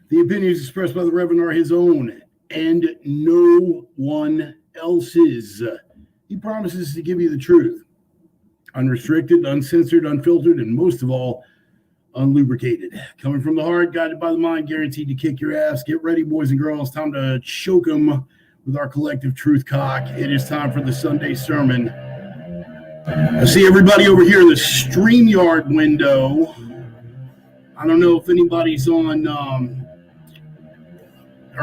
The opinions expressed by the Reverend are his own and no one else's. He promises to give you the truth, unrestricted, uncensored, unfiltered, and most of all, unlubricated. Coming from the heart, guided by the mind, guaranteed to kick your ass. Get ready, boys and girls. Time to choke them with our collective truth cock. It is time for the Sunday sermon. I see everybody over here in the StreamYard window. I don't know if anybody's on. All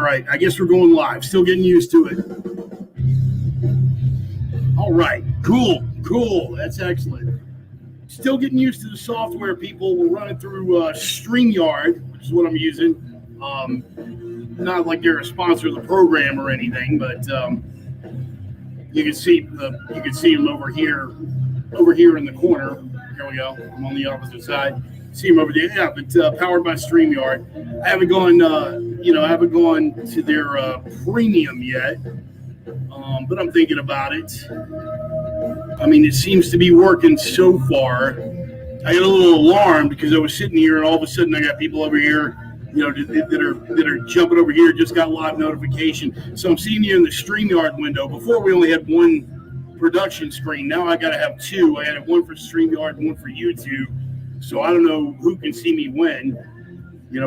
right, I guess we're going live. Still getting used to it. All right, cool. That's excellent. Still getting used to the software, people. We're running through StreamYard, which is what I'm using. Not like they're a sponsor of the program or anything, but you can see them over here in the corner. Here we go. I'm on the opposite side. See them over there. Yeah, but powered by StreamYard. I haven't gone to their premium yet, but I'm thinking about it. I mean, it seems to be working so far. I got a little alarmed because I was sitting here and all of a sudden I got people over here, that are jumping over here, just got live notification. So I'm seeing you in the StreamYard window. Before we only had one production screen. Now I got to have two. I had one for StreamYard and one for YouTube. So I don't know who can see me when.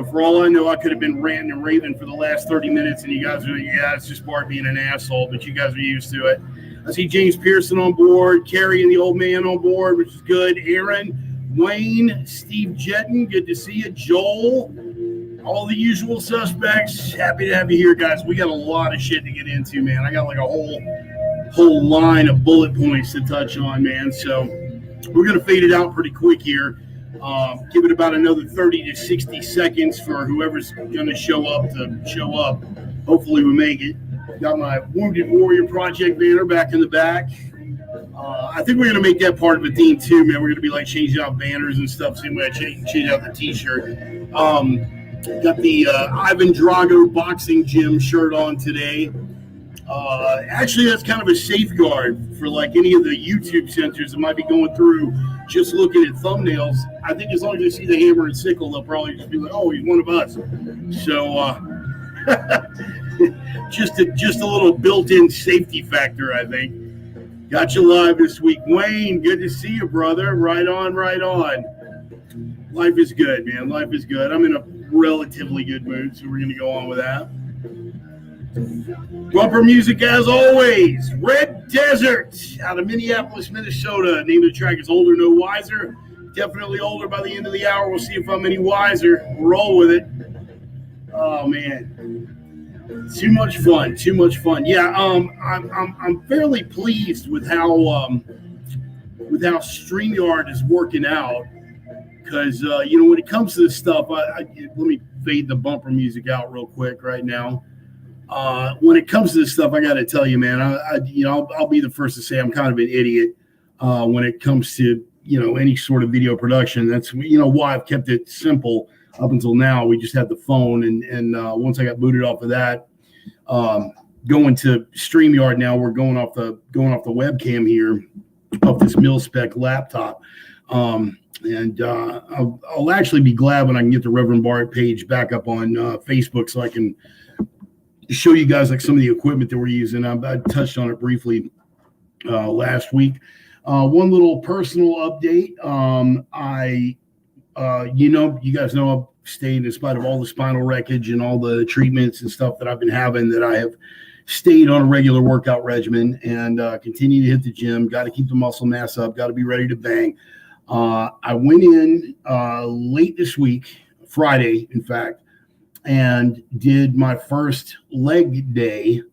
For all I know, I could have been ranting and raving for the last 30 minutes and you guys are, it's just Bart being an asshole, but you guys are used to it. I see James Pearson on board, Carrie and the old man on board, which is good. Aaron, Wayne, Steve Jetton, good to see you. Joel, all the usual suspects. Happy to have you here, guys. We got a lot of shit to get into, man. I got like a whole line of bullet points to touch on, man. So we're going to fade it out pretty quick here. Give it about another 30 to 60 seconds for whoever's going to show up. Hopefully we make it. Got my Wounded Warrior Project banner back in the back. I think we're going to make that part of a theme too, man. We're going to be like changing out banners and stuff. Same way I change out the t-shirt. Got the Ivan Drago boxing gym shirt on today. Actually, that's kind of a safeguard for like any of the YouTube censors that might be going through just looking at thumbnails. I think as long as they see the hammer and sickle, they'll probably just be like, oh, he's one of us. So just a little built-in safety factor, I think. Got you live this week. Wayne, good to see you, brother. Right on. Life is good, man. Life is good. I'm in a relatively good mood, so we're going to go on with that. Bumper music as always. Red Desert out of Minneapolis, Minnesota. Name of the track is Older No Wiser. Definitely older by the end of the hour. We'll see if I'm any wiser. We'll roll with it. Oh man. Too much fun. Yeah, I'm fairly pleased with how StreamYard is working out. Because when it comes to this stuff, let me fade the bumper music out real quick right now. When it comes to this stuff, I got to tell you, man, I'll be the first to say I'm kind of an idiot when it comes to, any sort of video production. That's, why I've kept it simple up until now. We just had the phone. And once I got booted off of that, going to StreamYard now, we're going off the webcam here off this mil-spec laptop. And I'll actually be glad when I can get the Reverend Bart page back up on Facebook so I can show you guys like some of the equipment that we're using. I touched on it briefly last week. One little personal update. You guys know I've stayed, in spite of all the spinal wreckage and all the treatments and stuff that I've been having, that I have stayed on a regular workout regimen and continue to hit the gym. Got to keep the muscle mass up. Got to be ready to bang. I went in late this week, Friday, in fact, and did my first leg day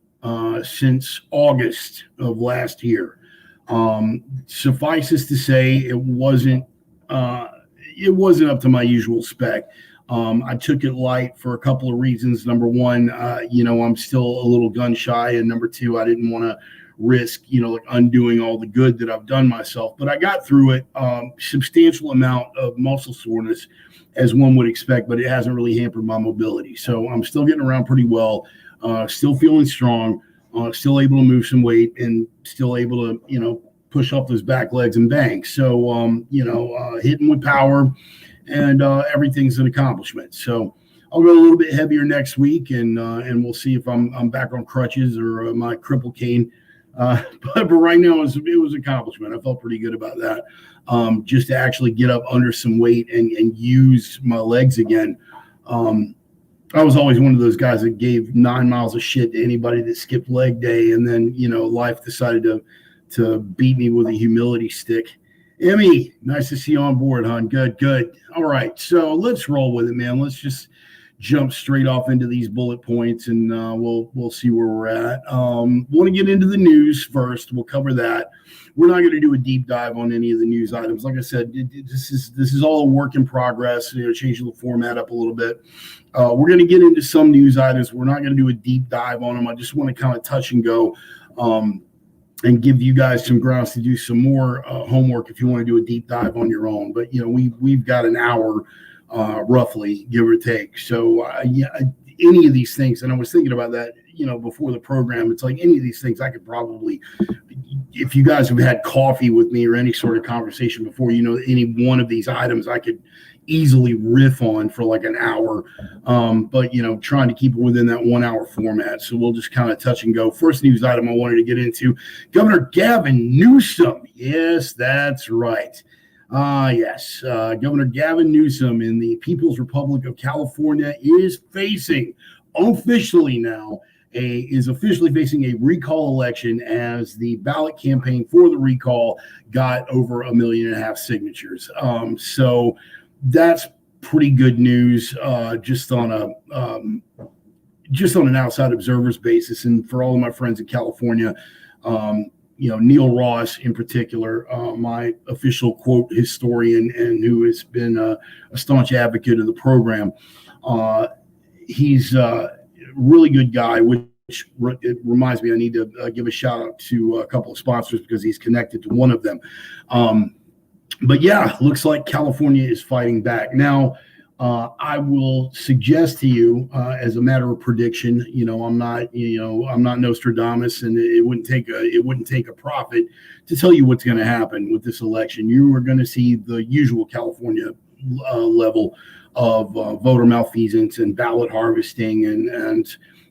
since August of last year. Suffices to say, it wasn't up to my usual spec. I took it light for a couple of reasons. Number one, I'm still a little gun shy, and number two, I didn't want to risk, undoing all the good that I've done myself. But I got through it. Substantial amount of muscle soreness, as one would expect, but it hasn't really hampered my mobility. So I'm still getting around pretty well, still feeling strong, still able to move some weight, and still able to, push up those back legs and bang. So, hitting with power, and everything's an accomplishment. So I'll go a little bit heavier next week, and we'll see if I'm back on crutches or my cripple cane. But right now it was an accomplishment. I felt pretty good about that. Just to actually get up under some weight and use my legs again. I was always one of those guys that gave 9 miles of shit to anybody that skipped leg day, and then life decided to beat me with a humility stick. Emmy, nice to see you on board, hon. Good. All right, so let's roll with it, man. Let's just jump straight off into these bullet points, and we'll see where we're at. Want to get into the news first. We'll cover that. We're not going to do a deep dive on any of the news items. Like I said, this is all a work in progress. Changing the format up a little bit. We're going to get into some news items. We're not going to do a deep dive on them. I just want to kind of touch and go, and give you guys some grounds to do some more homework if you want to do a deep dive on your own. But we've got an hour. Roughly, give or take. So, any of these things, and I was thinking about that, before the program, it's like any of these things I could probably, if you guys have had coffee with me or any sort of conversation before, any one of these items I could easily riff on for like an hour. But, trying to keep it within that 1 hour format. So we'll just kind of touch and go. First news item I wanted to get into, Governor Gavin Newsom. Yes, that's right. Yes, Governor Gavin Newsom in the People's Republic of California is officially facing a recall election, as the ballot campaign for the recall got over 1.5 million signatures. So that's pretty good news, just on an outside observer's basis. And for all of my friends in California, Neil Ross in particular, my official quote historian and who has been a staunch advocate of the program. He's a really good guy, which it reminds me I need to give a shout out to a couple of sponsors because he's connected to one of them. But yeah, looks like California is fighting back. Now, I will suggest to you, as a matter of prediction, I'm not Nostradamus, and it wouldn't take a prophet to tell you what's going to happen with this election. You are going to see the usual California level of voter malfeasance and ballot harvesting, and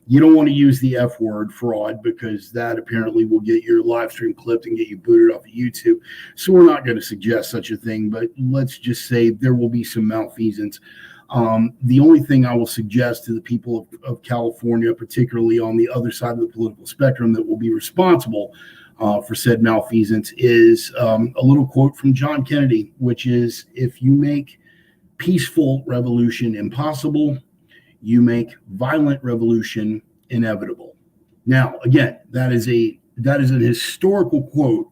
you don't want to use the F word, fraud, because that apparently will get your live stream clipped and get you booted off of YouTube. So we're not going to suggest such a thing, but let's just say there will be some malfeasance. The only thing I will suggest to the people of California, particularly on the other side of the political spectrum, that will be responsible for said malfeasance is a little quote from John Kennedy, which is, if you make peaceful revolution impossible, you make violent revolution inevitable. Now, again, that is an historical quote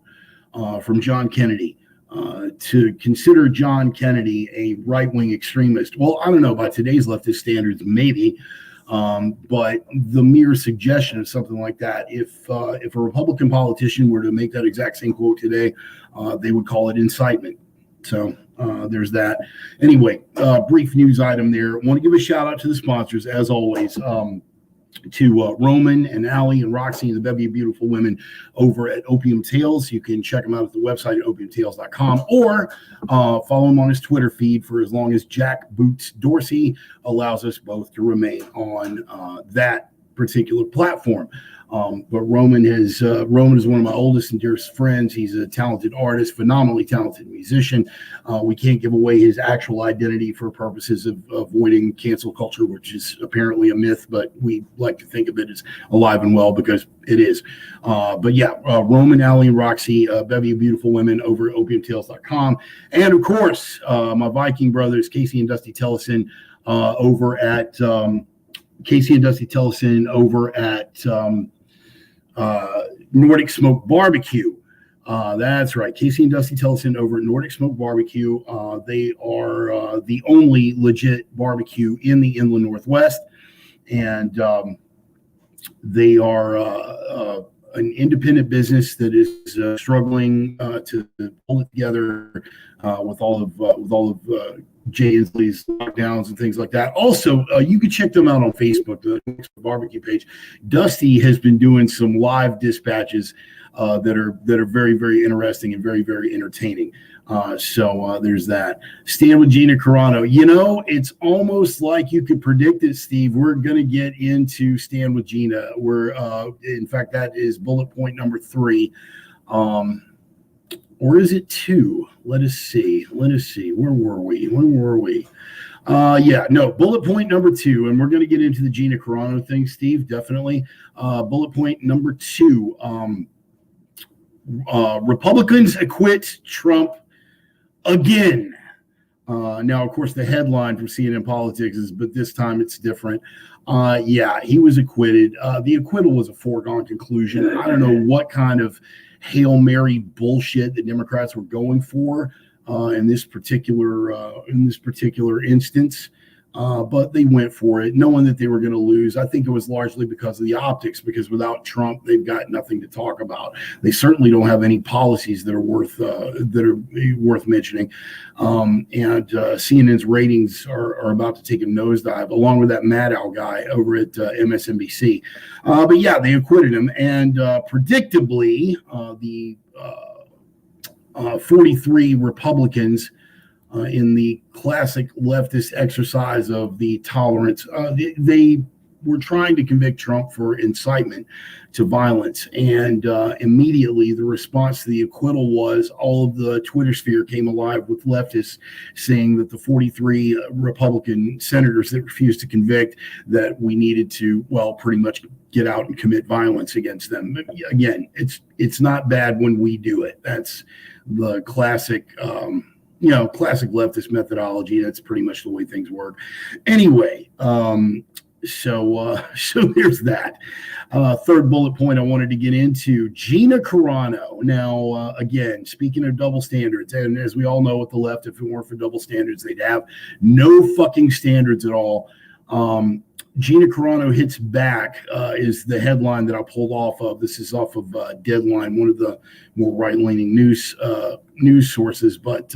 from John Kennedy. To consider John Kennedy a right-wing extremist, well, I don't know, by today's leftist standards, maybe, but the mere suggestion of something like that, if a Republican politician were to make that exact same quote today, they would call it incitement. So there's that. Anyway, brief news item there. Want to give a shout out to the sponsors, as always, to Roman and Allie and Roxy and the bevy of beautiful women over at Opium Tales. You can check them out at the website at opiumtales.com, or follow him on his Twitter feed for as long as Jack Boots Dorsey allows us both to remain on that particular platform. But Roman is one of my oldest and dearest friends. He's a talented artist, phenomenally talented musician. We can't give away his actual identity for purposes of avoiding cancel culture, which is apparently a myth, but we like to think of it as alive and well because it is. But yeah, Roman, Allie, and Roxy, bevy of beautiful women over at opiumtales.com. And of course, my Viking brothers, Casey and Dusty Tellison, over at Nordic Smoke Barbecue. That's right. Casey and Dusty Tellison over at Nordic Smoke Barbecue. They are the only legit barbecue in the Inland Northwest. And they are an independent business that is struggling to pull it together with all of Jay Inslee's lockdowns and things like that. Also, you can check them out on Facebook, the barbecue page. Dusty has been doing some live dispatches that are very, very interesting and very, very entertaining. So there's that. Stand with Gina Carano. It's almost like you could predict it, Steve. We're going to get into Stand with Gina. In fact, that is bullet point number 3. Or is it 2? Let us see. Where were we? Bullet point number 2. And we're going to get into the Gina Carano thing, Steve, definitely. Bullet point number 2. Republicans acquit Trump again. Now, of course, the headline from CNN Politics is, but this time it's different. He was acquitted. The acquittal was a foregone conclusion. I don't know what kind of Hail Mary bullshit the Democrats were going for in this particular instance. But they went for it, knowing that they were going to lose. I think it was largely because of the optics, because without Trump, they've got nothing to talk about. They certainly don't have any policies that are worth mentioning. And CNN's ratings are about to take a nosedive, along with that Maddow guy over at MSNBC. But yeah, they acquitted him, and predictably, the 43 Republicans. In the classic leftist exercise of the tolerance, they were trying to convict Trump for incitement to violence. And immediately the response to the acquittal was all of the Twitter sphere came alive with leftists saying that the 43 Republican senators that refused to convict, that we needed to, pretty much get out and commit violence against them. But again, it's not bad when we do it. That's the classic classic leftist methodology. That's pretty much the way things work. Anyway, so there's that. Third bullet point I wanted to get into, Gina Carano. Now, again, speaking of double standards, and as we all know with the left, if it weren't for double standards, they'd have no fucking standards at all. Gina Carano hits back is the headline that I pulled off of. This is off of Deadline, one of the more right-leaning news sources. But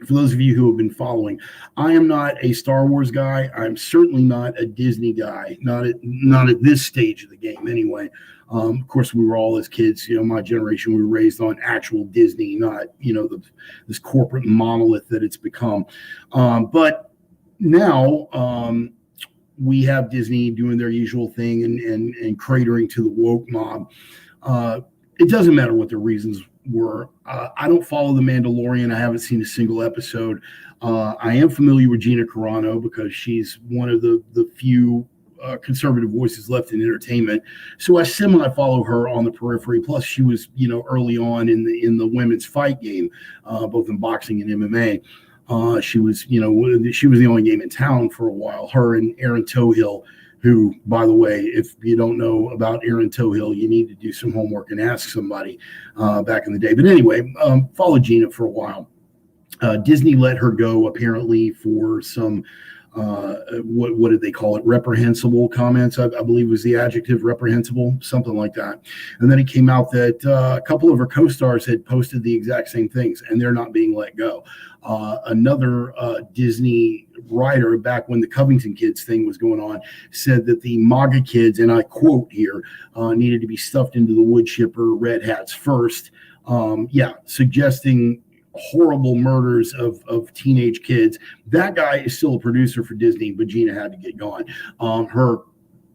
for those of you who have been following, I am not a Star Wars guy. I'm certainly not a Disney guy, not at this stage of the game anyway. Of course, we were all as kids, my generation, we were raised on actual Disney, not, this corporate monolith that it's become. But now we have Disney doing their usual thing and cratering to the woke mob. It doesn't matter what their reasons were. I don't follow The Mandalorian. I haven't seen a single episode. I am familiar with Gina Carano because she's one of the few conservative voices left in entertainment. So I semi-follow her on the periphery. Plus, she was, early on in the women's fight game, both in boxing and MMA. She was the only game in town for a while. Her and Aaron Tohill, who, by the way, if you don't know about Aaron Tohill, you need to do some homework and ask somebody back in the day. But anyway, followed Gina for a while. Disney let her go apparently for some, what did they call it? Reprehensible comments, I believe was the adjective, reprehensible, something like that. And then it came out that a couple of her co-stars had posted the exact same things, and they're not being let go. Another Disney writer, back when the Covington kids thing was going on, said that the MAGA kids, and I quote here, needed to be stuffed into the wood chipper red hats first. Suggesting horrible murders of teenage kids. That guy is still a producer for Disney, but Gina had to get gone. Her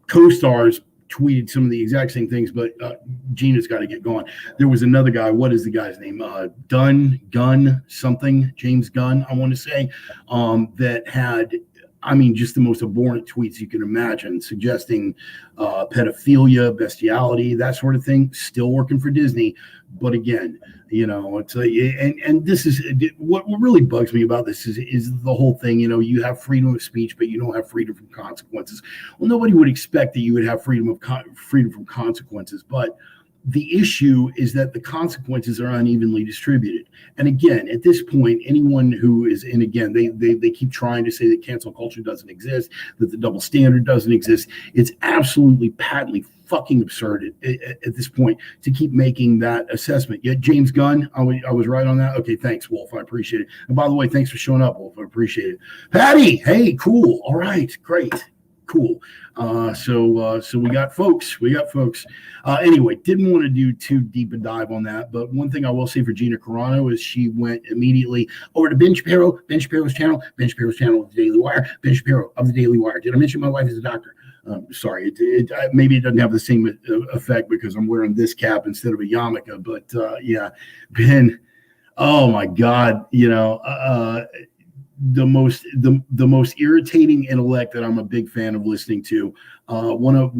co-stars tweeted some of the exact same things, but Gina's got to get gone. There was another guy. What is the guy's name? James Gunn, I want to say, that had, just the most abhorrent tweets you can imagine, suggesting pedophilia, bestiality, that sort of thing. Still working for Disney. But again, it's and this is what really bugs me about this is the whole thing. You have freedom of speech, but you don't have freedom from consequences. Well, nobody would expect that you would have freedom from consequences, but the issue is that the consequences are unevenly distributed. And again, at this point, anyone who is, and again, they keep trying to say that cancel culture doesn't exist, that the double standard doesn't exist. It's absolutely patently fucking absurd at this point to keep making that assessment. Yet James Gunn, I was right on that. Okay, thanks, Wolf. I appreciate it. And by the way, thanks for showing up, Wolf. I appreciate it. Patty, hey, cool. All right, great. Cool. So we got folks. Anyway, didn't want to do too deep a dive on that, but one thing I will say for Gina Carano is she went immediately over to Ben Shapiro's channel of the Daily Wire, Ben Shapiro of the Daily Wire. Did I mention my wife is a doctor? Sorry, maybe it doesn't have the same effect because I'm wearing this cap instead of a yarmulke, but yeah, Ben. Oh my God, the most irritating intellect that I'm a big fan of listening to. One of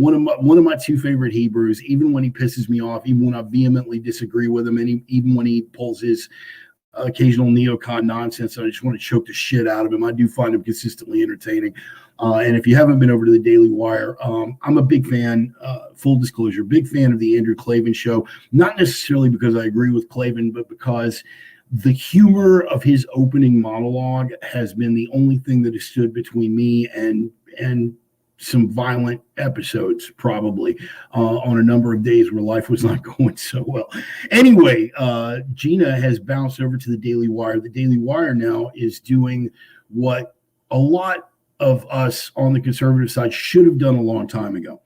my two favorite Hebrews. Even when he pisses me off, even when I vehemently disagree with him, and even when he pulls his occasional neocon nonsense, I just want to choke the shit out of him. I do find him consistently entertaining. And if you haven't been over to the Daily Wire, I'm a big fan, full disclosure, big fan of the Andrew Klavan show, not necessarily because I agree with Klavan, but because the humor of his opening monologue has been the only thing that has stood between me and some violent episodes, probably on a number of days where life was not going so well. Anyway, Gina has bounced over to the Daily Wire. The Daily Wire now is doing what a lot of us on the conservative side should have done a long time ago.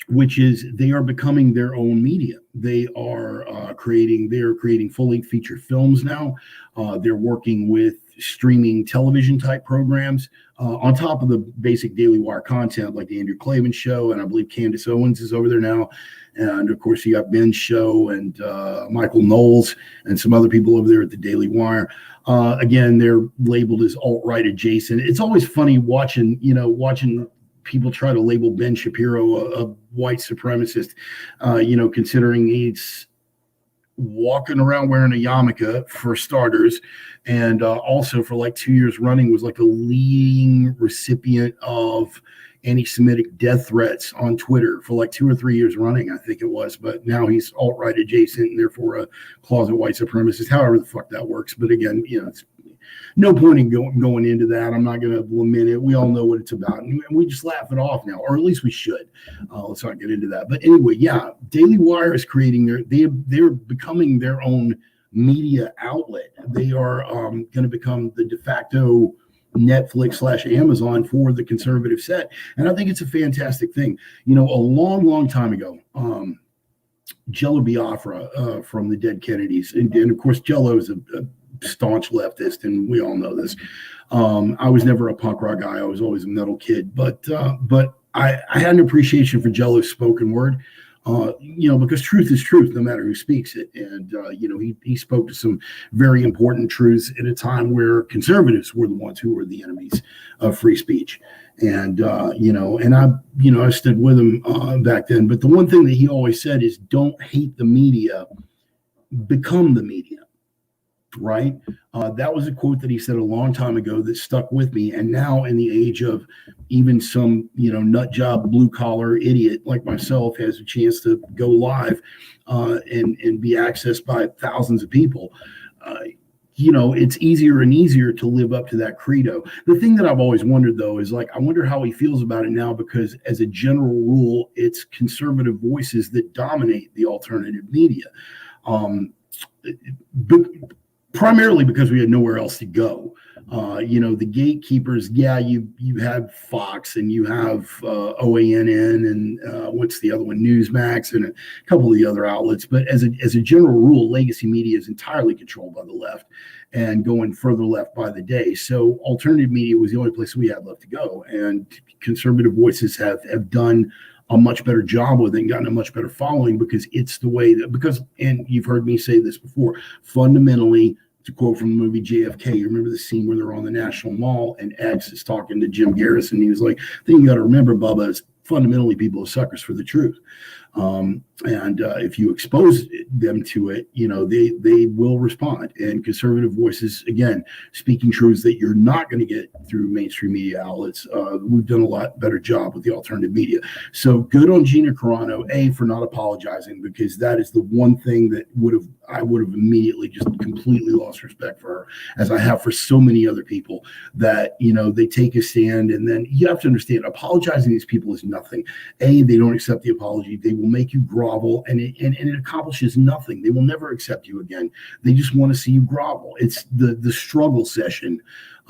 Which is they are becoming their own media. They are creating full-length feature films now. They're working with streaming television type programs on top of the basic Daily Wire content like the Andrew Klavan show, and I believe Candace Owens is over there now. And of course, you got Ben's show and Michael Knowles and some other people over there at the Daily Wire. Again, they're labeled as alt-right adjacent. It's always funny watching people try to label Ben Shapiro a white supremacist, considering he's walking around wearing a yarmulke for starters, and also for like 2 years running was like a leading recipient of anti-Semitic death threats on Twitter for like 2 or 3 years running, I think it was. But now he's alt-right adjacent and therefore a closet white supremacist, however the fuck that works. But again, it's no point in going into that. I'm not going to lament it. We all know what it's about, and we just laugh it off now, or at least we should. Let's not get into that. But anyway, yeah, Daily Wire is creating they're becoming their own media outlet. They are going to become the de facto Netflix / Amazon for the conservative set, and I think it's a fantastic thing. A long time ago, Jello Biafra from the Dead Kennedys, and of course Jello is a staunch leftist, and we all know this. I was never a punk rock guy. I was always a metal kid, but I had an appreciation for Jello's spoken word, because truth is truth, no matter who speaks it. And he spoke to some very important truths at a time where conservatives were the ones who were the enemies of free speech. And I stood with him back then. But the one thing that he always said is, don't hate the media, become the media. Right? That was a quote that he said a long time ago that stuck with me. And now, in the age of even some, nut job blue collar idiot like myself has a chance to go live and be accessed by thousands of people, it's easier and easier to live up to that credo. The thing that I've always wondered, though, is I wonder how he feels about it now, because as a general rule, it's conservative voices that dominate the alternative media. Primarily because we had nowhere else to go. The gatekeepers, you have Fox and you have OANN and what's the other one, Newsmax, and a couple of the other outlets. But as a general rule, legacy media is entirely controlled by the left and going further left by the day. So alternative media was the only place we had left to go. And conservative voices have done a much better job with it and gotten a much better following, because it's the way and you've heard me say this before, fundamentally, to quote from the movie JFK, you remember the scene where they're on the National Mall and X is talking to Jim Garrison. He was like, the thing you got to remember, Bubba, is fundamentally people are suckers for the truth. And if you expose them to it, they will respond. And conservative voices, again, speaking truths that you're not going to get through mainstream media outlets. We've done a lot better job with the alternative media. So good on Gina Carano, for not apologizing, because that is the one thing that I would have immediately just completely lost respect for her, as I have for so many other people that, they take a stand, and then you have to understand, apologizing to these people is nothing. They don't accept the apology. They will make you grovel, and it accomplishes nothing. They will never accept you again. They just want to see you grovel. It's the struggle session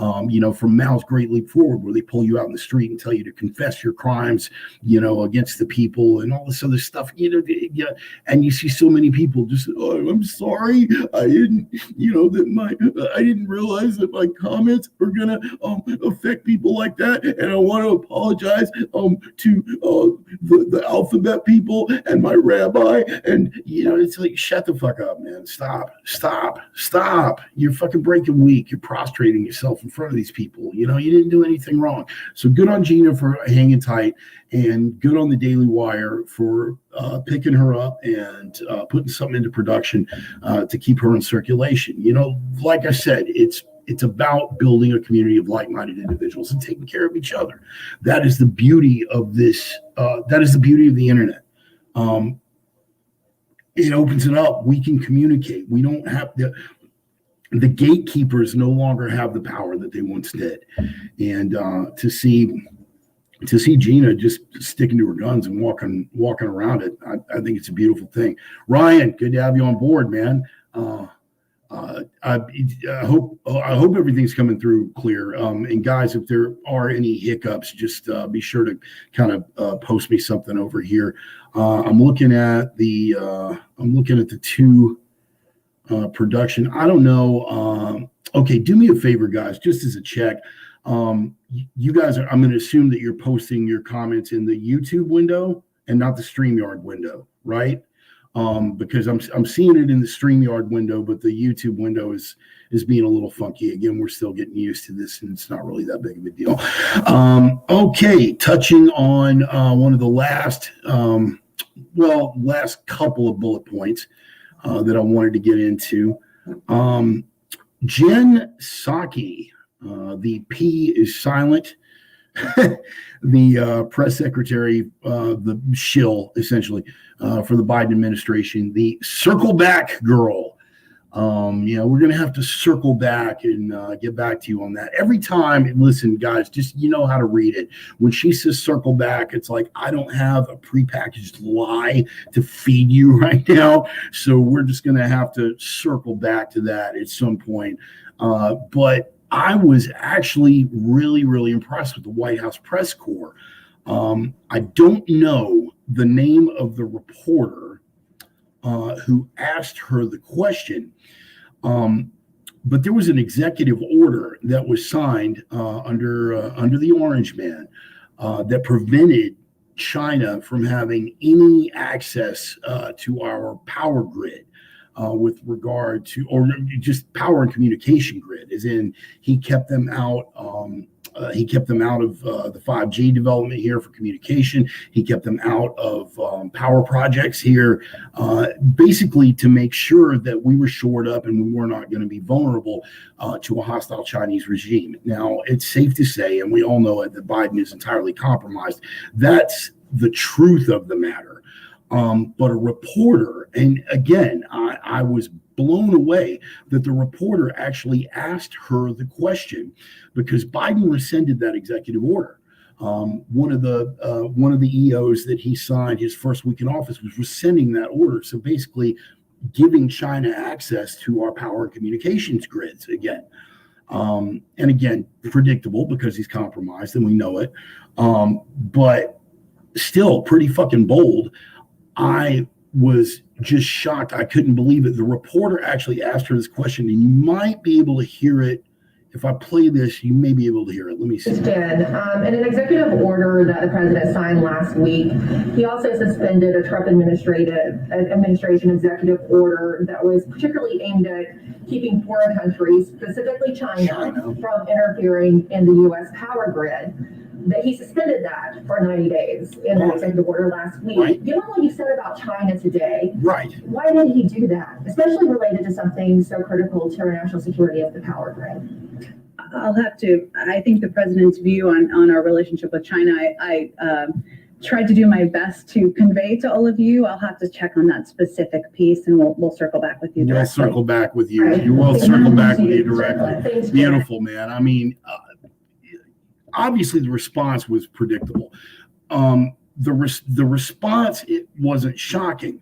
from Mao's Great Leap Forward, where they pull you out in the street and tell you to confess your crimes, against the people and all this other stuff, and you see so many people just, oh, I'm sorry, I didn't, I didn't realize that my comments are gonna affect people like that, and I want to apologize to the alphabet people and my rabbi, and it's like, shut the fuck up, man. Stop. You're fucking breaking weak. You're prostrating yourself in front of these people. You didn't do anything wrong. So good on Gina for hanging tight, and good on the Daily Wire for picking her up and putting something into production to keep her in circulation. Like I said, it's about building a community of like-minded individuals and taking care of each other. That is the beauty of this. That is the beauty of the internet. It opens it up. We can communicate. We don't have the gatekeepers no longer have the power that they once did. And to see Gina just sticking to her guns and walking around it, I think it's a beautiful thing. Ryan, good to have you on board, man. I hope everything's coming through clear. And guys, if there are any hiccups, just be sure to kind of post me something over here. I'm looking at the two production. I don't know. Okay, do me a favor, guys, just as a check. You guys are. I'm going to assume that you're posting your comments in the YouTube window and not the StreamYard window, right? Because I'm seeing it in the StreamYard window, but the YouTube window is being a little funky. Again, we're still getting used to this, and it's not really that big of a deal. Okay, touching on one of the last couple of bullet points that I wanted to get into. Jen Psaki, the P is silent. The press secretary, the shill, essentially, for the Biden administration, the circle back girl. We're going to have to circle back and get back to you on that. Every time, listen, guys, just how to read it. When she says circle back, it's like, I don't have a prepackaged lie to feed you right now. So we're just going to have to circle back to that at some point. But I was actually really, really impressed with the White House press corps. I don't know the name of the reporter who asked her the question, but there was an executive order that was signed under the Orange Man that prevented China from having any access to our power grid. With regard to, or just power and communication grid, as in he kept them out. He kept them out of the 5G development here for communication. He kept them out of power projects here, basically to make sure that we were shored up and we were not going to be vulnerable to a hostile Chinese regime. Now, it's safe to say, and we all know it, that Biden is entirely compromised. That's the truth of the matter. But a reporter, and again, I was blown away that the reporter actually asked her the question, because Biden rescinded that executive order. One of the EOs that he signed his first week in office was rescinding that order. So basically giving China access to our power and communications grids again. And again, predictable because he's compromised and we know it. But still pretty fucking bold. I was just shocked. I couldn't believe it. The reporter actually asked her this question, and you might be able to hear it. If I play this, you may be able to hear it. Let me see. In an executive order that the president signed last week, he also suspended a Trump administration executive order that was particularly aimed at keeping foreign countries, specifically China, from interfering in the U.S. power grid. That he suspended that for 90 days in that executive order last week. Right. Given what you said about China today, right? Why did he do that, especially related to something so critical to our national security as the power grid? I think the president's view on our relationship with China, I tried to do my best to convey to all of you. I'll have to check on that specific piece, and we'll circle back with you directly. We'll circle back with you. Right. You will circle back with you directly. Beautiful, man. I mean, obviously the response was predictable. The response, it wasn't shocking.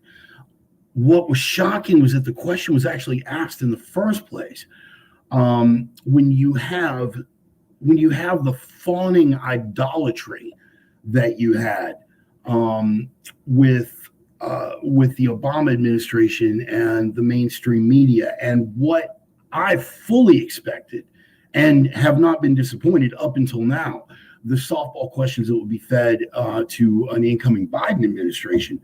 What was shocking was that the question was actually asked in the first place. When you have the fawning idolatry that you had with the Obama administration and the mainstream media, and what I fully expected and have not been disappointed up until now, the softball questions that would be fed to an incoming Biden administration.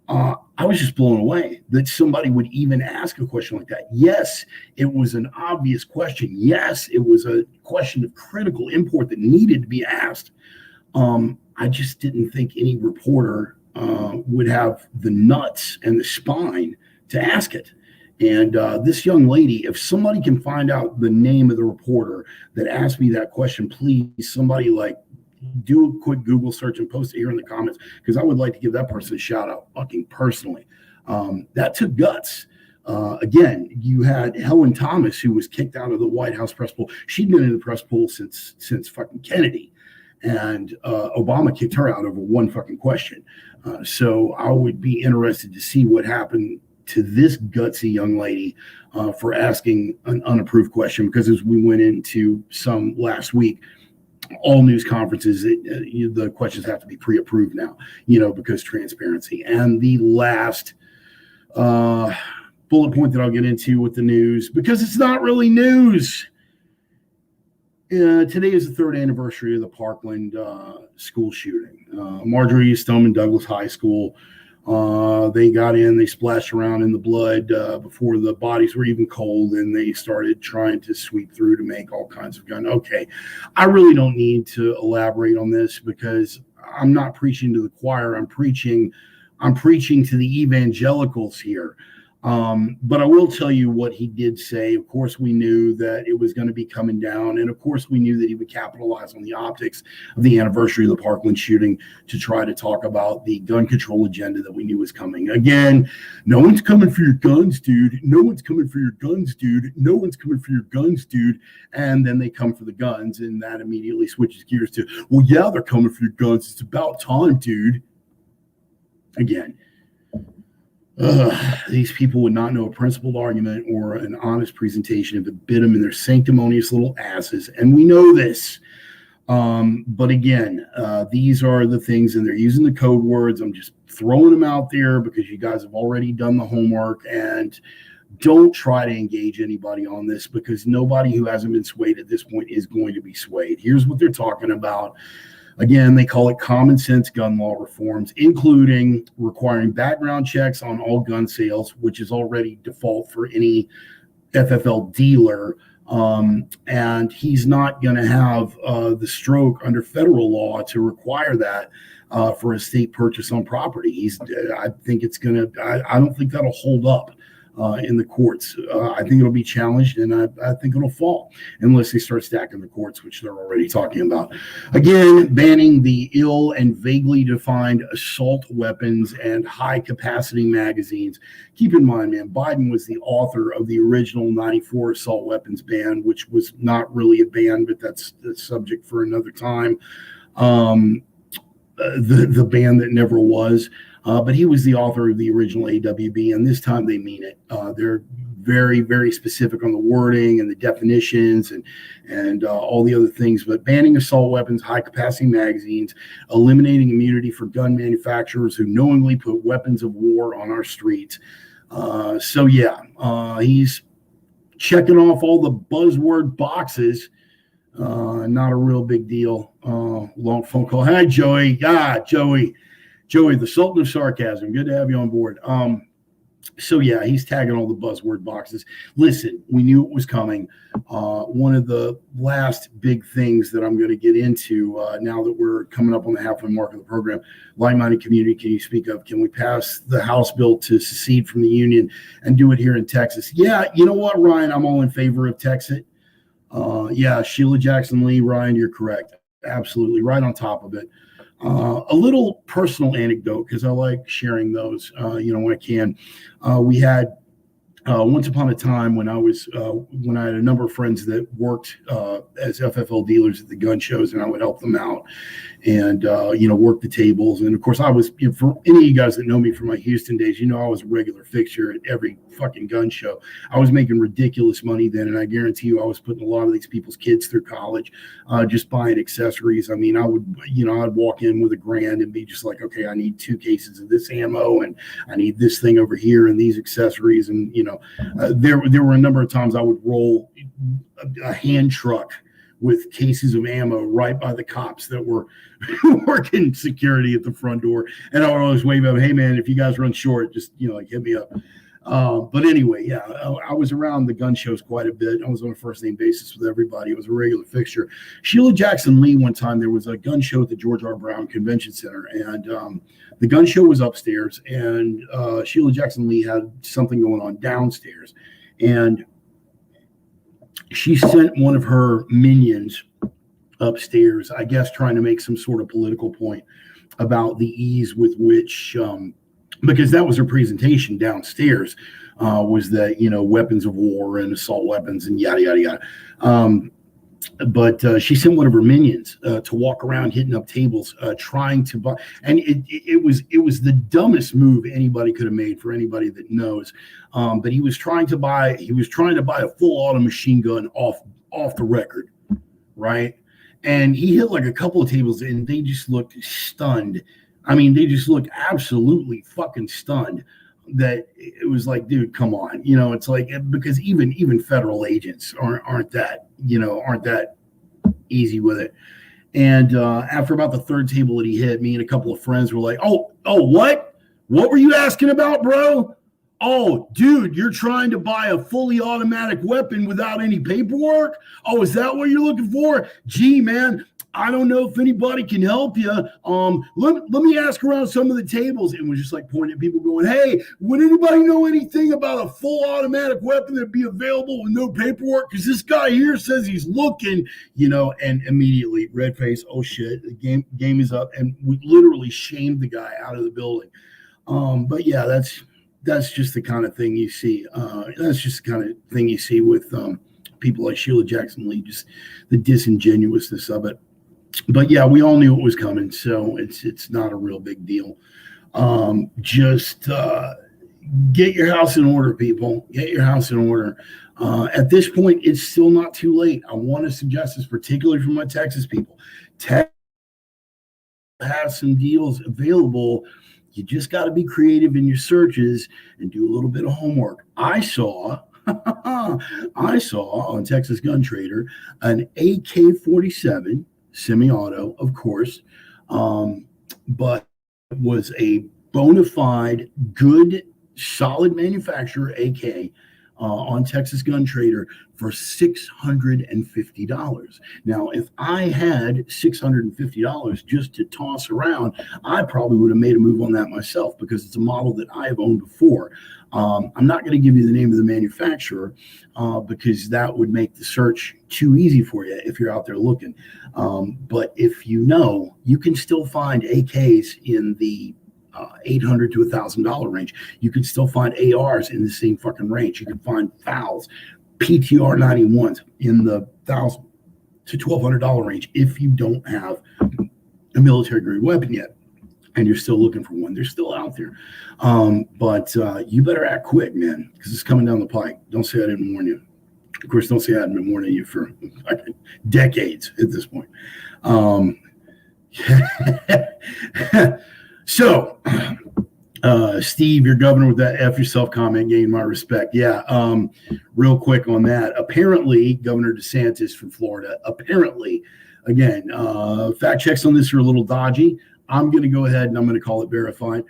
I was just blown away that somebody would even ask a question like that. Yes, it was an obvious question. Yes, it was a question of critical import that needed to be asked. I just didn't think any reporter would have the nuts and the spine to ask it. And this young lady, if somebody can find out the name of the reporter that asked me that question, please, somebody do a quick Google search and post it here in the comments, because I would like to give that person a shout out fucking personally. That took guts. Again, you had Helen Thomas, who was kicked out of the White House press pool. She'd been in the press pool since fucking Kennedy, and Obama kicked her out over one fucking question. So I would be interested to see what happened to this gutsy young lady for asking an unapproved question, because as we went into some last week, all news conferences, the questions have to be pre-approved now, because transparency. And the last bullet point that I'll get into with the news, because it's not really news. Today is the third anniversary of the Parkland school shooting. Marjorie Stoneman Douglas High School. They got in, they splashed around in the blood before the bodies were even cold, and they started trying to sweep through to make all kinds of guns. Okay, I really don't need to elaborate on this, because I'm not preaching to the choir. I'm preaching to the evangelicals here. But I will tell you what he did say. Of course, we knew that it was going to be coming down. And of course, we knew that he would capitalize on the optics of the anniversary of the Parkland shooting to try to talk about the gun control agenda that we knew was coming. Again, no one's coming for your guns, dude. No one's coming for your guns, dude. No one's coming for your guns, dude. And then they come for the guns, and that immediately switches gears to, well, yeah, they're coming for your guns. It's about time, dude. Again. These people would not know a principled argument or an honest presentation if it bit them in their sanctimonious little asses. And we know this. But again, these are the things, and they're using the code words. I'm just throwing them out there because you guys have already done the homework, and don't try to engage anybody on this, because nobody who hasn't been swayed at this point is going to be swayed. Here's what they're talking about. Again, they call it common sense gun law reforms, including requiring background checks on all gun sales, which is already default for any FFL dealer. And he's not going to have the stroke under federal law to require that for a state purchase on property. I think it's going to, I don't think that'll hold up in the courts. I think it'll be challenged, and I think it'll fall unless they start stacking the courts, which they're already talking about. Again, banning the ill and vaguely defined assault weapons and high capacity magazines. Keep in mind, man, Biden was the author of the original 94 assault weapons ban, which was not really a ban, but that's the subject for another time. The ban that never was. But he was the author of the original AWB, and this time they mean it. They're very, very specific on the wording and the definitions and all the other things. But banning assault weapons, high-capacity magazines, eliminating immunity for gun manufacturers who knowingly put weapons of war on our streets. He's checking off all the buzzword boxes. Not a real big deal. Long phone call. Hi, Joey. Joey, the Sultan of Sarcasm. Good to have you on board. He's tagging all the buzzword boxes. Listen, we knew it was coming. One of the last big things that I'm going to get into now that we're coming up on the halfway mark of the program, like-minded community, can you speak up? Can we pass the House bill to secede from the Union and do it here in Texas? Yeah, you know what, Ryan? I'm all in favor of Texas. Sheila Jackson Lee, Ryan, you're correct. Absolutely, right on top of it. A little personal anecdote, because I like sharing those, when I can. We had once upon a time when I had a number of friends that worked as FFL dealers at the gun shows, and I would help them out and work the tables. And of course, I was, for any of you guys that know me from my Houston days, I was a regular fixture at every fucking gun show. I was making ridiculous money then, and I guarantee you I was putting a lot of these people's kids through college, just buying accessories. I mean, I'd walk in with $1,000 and be just like, okay, I need 2 cases of this ammo, and I need this thing over here and these accessories. And there were a number of times I would roll a hand truck with cases of ammo right by the cops that were working security at the front door. And I would always wave at them, hey man, if you guys run short, just, hit me up. But anyway, yeah, I was around the gun shows quite a bit. I was on a first name basis with everybody. It was a regular fixture. Sheila Jackson Lee, one time there was a gun show at the George R. Brown Convention Center, and the gun show was upstairs, and Sheila Jackson Lee had something going on downstairs, and she sent one of her minions upstairs, I guess, trying to make some sort of political point about the ease with which, because that was her presentation downstairs, was that, weapons of war and assault weapons and yada, yada, yada. But she sent one of her minions to walk around hitting up tables, trying to buy, and it was the dumbest move anybody could have made, for anybody that knows. But he was trying to buy a full auto machine gun off the record, right? And he hit like a couple of tables, and they just looked stunned. I mean, they just looked absolutely fucking stunned. That it was like, dude, come on, it's like, because even federal agents aren't that easy with it. And after about the third table that he hit, me and a couple of friends were like, oh, what were you asking about, bro? Oh, dude, you're trying to buy a fully automatic weapon without any paperwork? Oh, is that what you're looking for? Gee, man, I don't know if anybody can help you. Let me ask around some of the tables. And we're just like pointing at people going, hey, would anybody know anything about a full automatic weapon that'd be available with no paperwork? Because this guy here says he's looking, and immediately red face, oh shit, the game is up. And we literally shamed the guy out of the building. But yeah, that's just the kind of thing you see. That's just the kind of thing you see with people like Sheila Jackson Lee, just the disingenuousness of it. But yeah, we all knew it was coming, so it's not a real big deal. Just get your house in order, people. Get your house in order. At this point, it's still not too late. I want to suggest this, particularly for my Texas people. Texas has some deals available. You just got to be creative in your searches and do a little bit of homework. I saw on Texas Gun Trader an AK-47 semi-auto, of course, but was a bona fide, good, solid manufacturer AK on Texas Gun Trader for $650. Now, if I had $650 just to toss around, I probably would have made a move on that myself, because it's a model that I have owned before. I'm not going to give you the name of the manufacturer because that would make the search too easy for you if you're out there looking. But if you can still find AKs in the $800 to $1,000 range. You can still find ARs in the same fucking range. You can find FALs, PTR 91s in the $1,000 to $1,200 range if you don't have a military grade weapon yet, and you're still looking for one. They're still out there. But you better act quick, man, because it's coming down the pike. Don't say I didn't warn you. Of course, don't say I haven't been warning you for decades at this point. So, Steve, your governor with that F yourself comment gained my respect. Yeah, real quick on that. Apparently, Governor DeSantis from Florida, again, fact checks on this are a little dodgy. I'm going to go ahead and I'm going to call it verified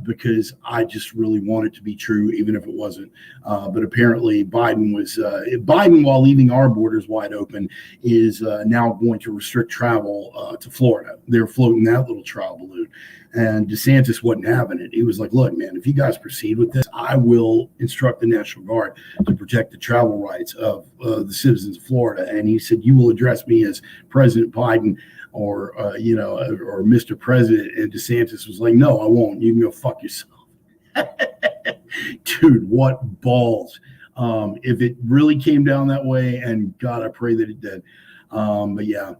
because I just really want it to be true, even if it wasn't. But apparently Biden, while leaving our borders wide open, is now going to restrict travel to Florida. They're floating that little trial balloon. And DeSantis wasn't having it. He was like, look, man, if you guys proceed with this, I will instruct the National Guard to protect the travel rights of the citizens of Florida. And he said, you will address me as President Biden or Mr. President. And DeSantis was like, no, I won't. You can go fuck yourself. Dude, what balls. If it really came down that way, and God, I pray that it did. But yeah,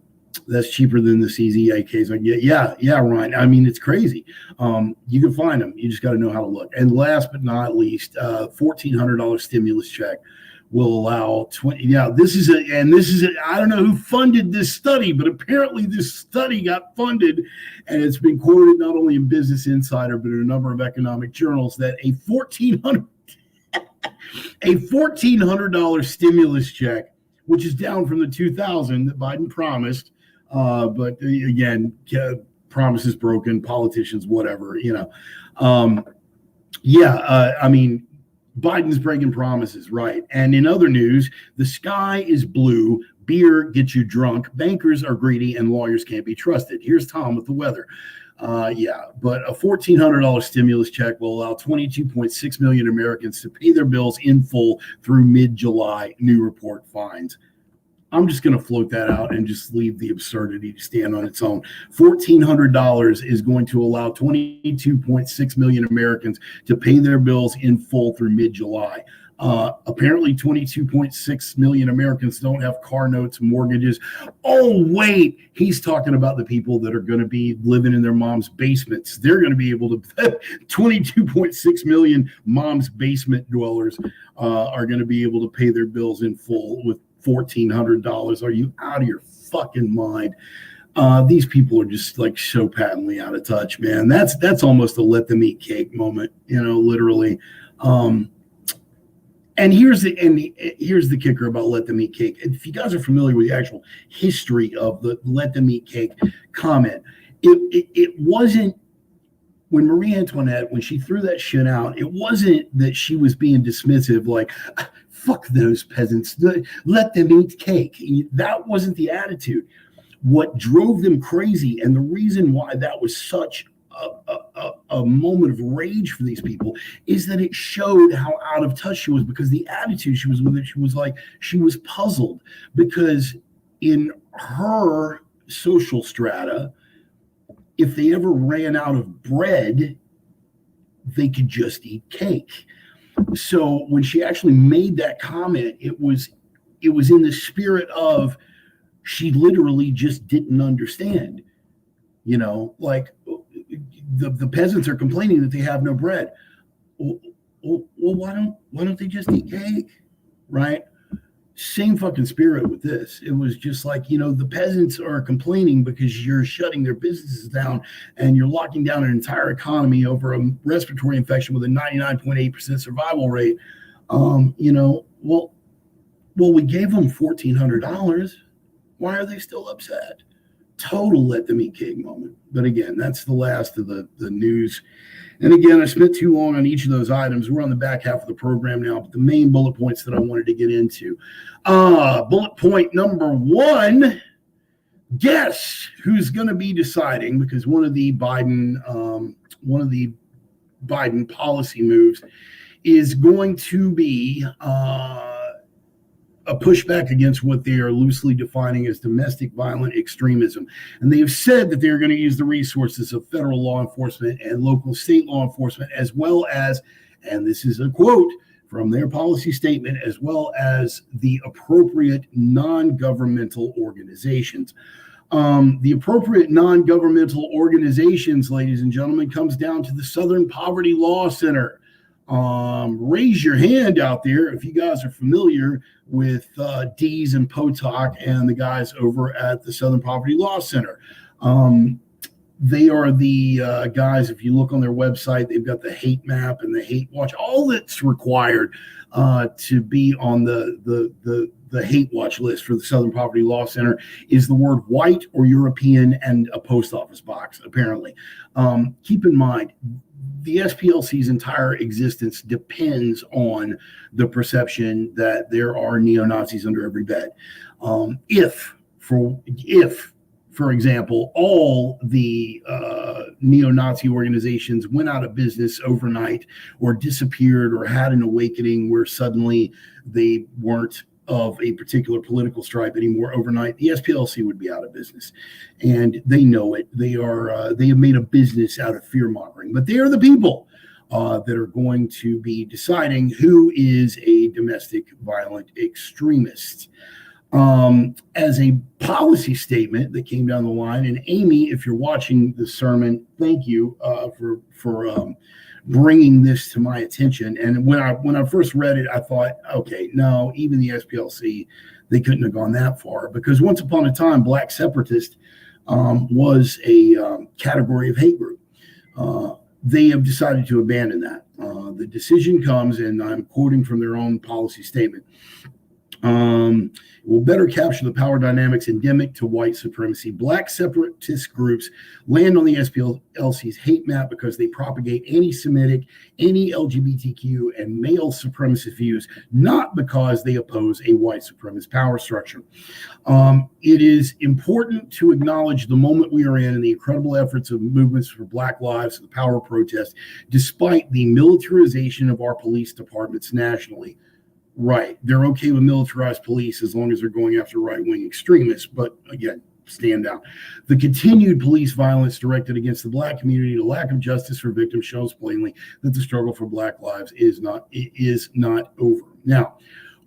that's cheaper than the CZAKs. Like, yeah, Ryan. I mean, it's crazy. You can find them. You just got to know how to look. And last but not least, $1,400 stimulus check will allow 20. Yeah, this is I don't know who funded this study, but apparently this study got funded, and it's been quoted not only in Business Insider but in a number of economic journals that a $1,400 stimulus check, which is down from the $2,000 that Biden promised, but again, promises broken, politicians, whatever, I mean, Biden's breaking promises, right? And in other news, the sky is blue, beer gets you drunk, bankers are greedy, and lawyers can't be trusted. Here's Tom with the weather. But a $1,400 stimulus check will allow 22.6 million Americans to pay their bills in full through mid-July, new report finds. I'm just going to float that out and just leave the absurdity to stand on its own. $1,400 is going to allow 22.6 million Americans to pay their bills in full through mid-July. Apparently 22.6 million Americans don't have car notes, mortgages. Oh, wait, he's talking about the people that are going to be living in their mom's basements. They're going to be able to, 22.6 million mom's basement dwellers are going to be able to pay their bills in full with $1,400. Are you out of your fucking mind? These people are just like so patently out of touch, man. That's almost a let them eat cake moment, literally. And here's the kicker about let them eat cake. If you guys are familiar with the actual history of the let them eat cake comment, it wasn't when Marie Antoinette, when she threw that shit out, it wasn't that she was being dismissive, like, fuck those peasants, let them eat cake. That wasn't the attitude. What drove them crazy, and the reason why that was such a moment of rage for these people, is that it showed how out of touch she was, because the attitude she was with it, she was puzzled, because in her social strata, if they ever ran out of bread, they could just eat cake. So when she actually made that comment, it was in the spirit of, she literally just didn't understand. Like the peasants are complaining that they have no bread. Well, why don't they just eat cake, right? Same fucking spirit with this. It was just like, the peasants are complaining because you're shutting their businesses down and you're locking down an entire economy over a respiratory infection with a 99.8% survival rate. Well, we gave them $1,400. Why are they still upset? Total let them eat cake moment. But again, that's the last of the news. And again, I spent too long on each of those items. We're on the back half of the program now, but the main bullet points that I wanted to get into. Bullet point number 1, guess who's going to be deciding, because one of the Biden policy moves is going to be a pushback against what they are loosely defining as domestic violent extremism. And they have said that they're going to use the resources of federal law enforcement and local state law enforcement, as well as, and this is a quote from their policy statement, as well as the appropriate non-governmental organizations. The appropriate non-governmental organizations, ladies and gentlemen, comes down to the Southern Poverty Law Center. Raise your hand out there if you guys are familiar with Dees and Potok and the guys over at the Southern Poverty Law Center. They are the guys, if you look on their website, they've got the hate map and the hate watch. All that's required to be on the hate watch list for the Southern Poverty Law Center is the word white or European and a post office box, apparently. Keep in mind, the SPLC's entire existence depends on the perception that there are neo-Nazis under every bed. If, for example, all the neo-Nazi organizations went out of business overnight or disappeared or had an awakening where suddenly they weren't of a particular political stripe anymore overnight, the SPLC would be out of business. And they know it. They have made a business out of fear mongering, but they are the people. that are going to be deciding who is a domestic violent extremist. As a policy statement that came down the line, and Amy, if you're watching the sermon, thank you for bringing this to my attention. And when I first read it, I thought, okay, no, even the SPLC, they couldn't have gone that far, because once upon a time, black separatist was a category of hate group. They have decided to abandon that. The decision comes, and I'm quoting from their own policy statement. Will better capture the power dynamics endemic to white supremacy. Black separatist groups land on the SPLC's hate map because they propagate anti-Semitic, anti-LGBTQ, and male supremacist views, not because they oppose a white supremacist power structure. It is important to acknowledge the moment we are in and the incredible efforts of movements for Black lives and the power of protest, despite the militarization of our police departments nationally. Right. They're okay with militarized police as long as they're going after right-wing extremists. But again, stand down. The continued police violence directed against the Black community, the lack of justice for victims, shows plainly that the struggle for Black lives is not over. Now,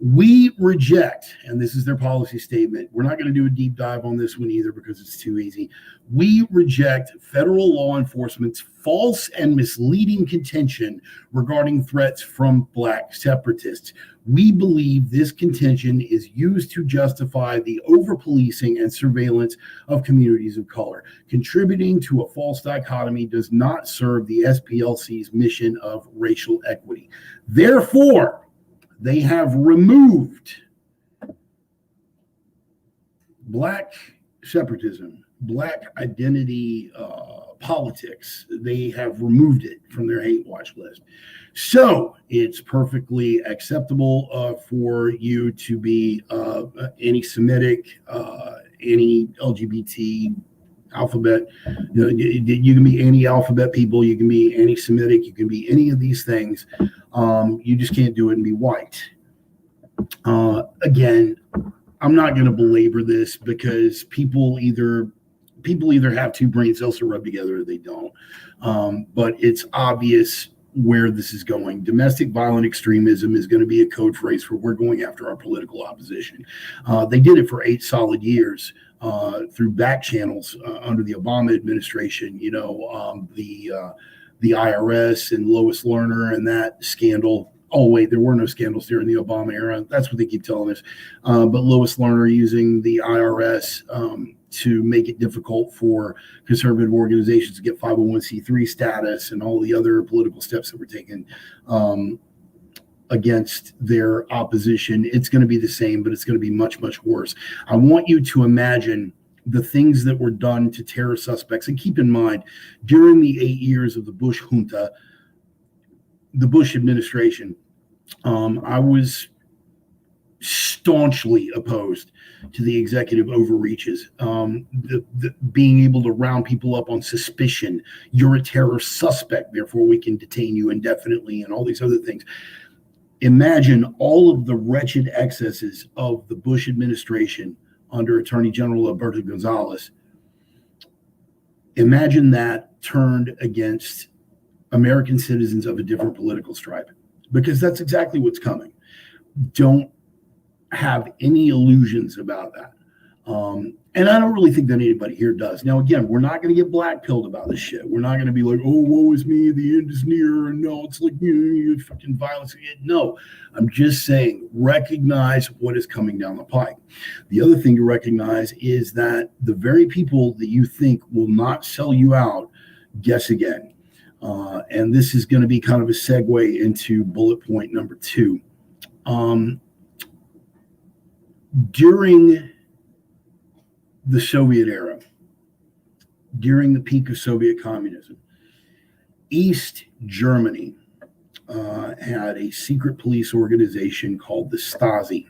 we reject, and this is their policy statement, we're not going to do a deep dive on this one either because it's too easy. We reject federal law enforcement's false and misleading contention regarding threats from Black separatists. We believe this contention is used to justify the over-policing and surveillance of communities of color. Contributing to a false dichotomy does not serve the SPLC's mission of racial equity. Therefore, they have removed Black separatism, Black identity politics. They have removed it from their hate watch list. So it's perfectly acceptable for you to be anti-Semitic, anti-LGBT, alphabet. You can be anti-alphabet people. You can be anti-Semitic. You can be any of these things. You just can't do it and be white. Again, I'm not going to belabor this because people either have two brain cells to rub together or they don't. But it's obvious where this is going. Domestic violent extremism is going to be a code phrase for we're going after our political opposition. They did it for 8 solid years through back channels under the Obama administration. The IRS and Lois Lerner and that scandal. Oh, wait, there were no scandals during the Obama era. That's what they keep telling us. But Lois Lerner using the IRS to make it difficult for conservative organizations to get 501c3 status and all the other political steps that were taken against their opposition. It's going to be the same, but it's going to be much, much worse. I want you to imagine the things that were done to terror suspects. And keep in mind, during the 8 years of the Bush junta, the Bush administration, I was staunchly opposed to the executive overreaches, the being able to round people up on suspicion. You're a terror suspect, therefore we can detain you indefinitely, and all these other things. Imagine all of the wretched excesses of the Bush administration under Attorney General Alberto Gonzales. Imagine that turned against American citizens of a different political stripe, because that's exactly what's coming. Don't have any illusions about that. And I don't really think that anybody here does. Now, again, we're not going to get black-pilled about this shit. We're not going to be like, oh, woe is me, the end is near. No, it's like, you fucking violence. No, I'm just saying, recognize what is coming down the pike. The other thing to recognize is that the very people that you think will not sell you out, guess again. And this is going to be kind of a segue into bullet point number 2. During the Soviet era, during the peak of Soviet communism, East Germany had a secret police organization called the Stasi.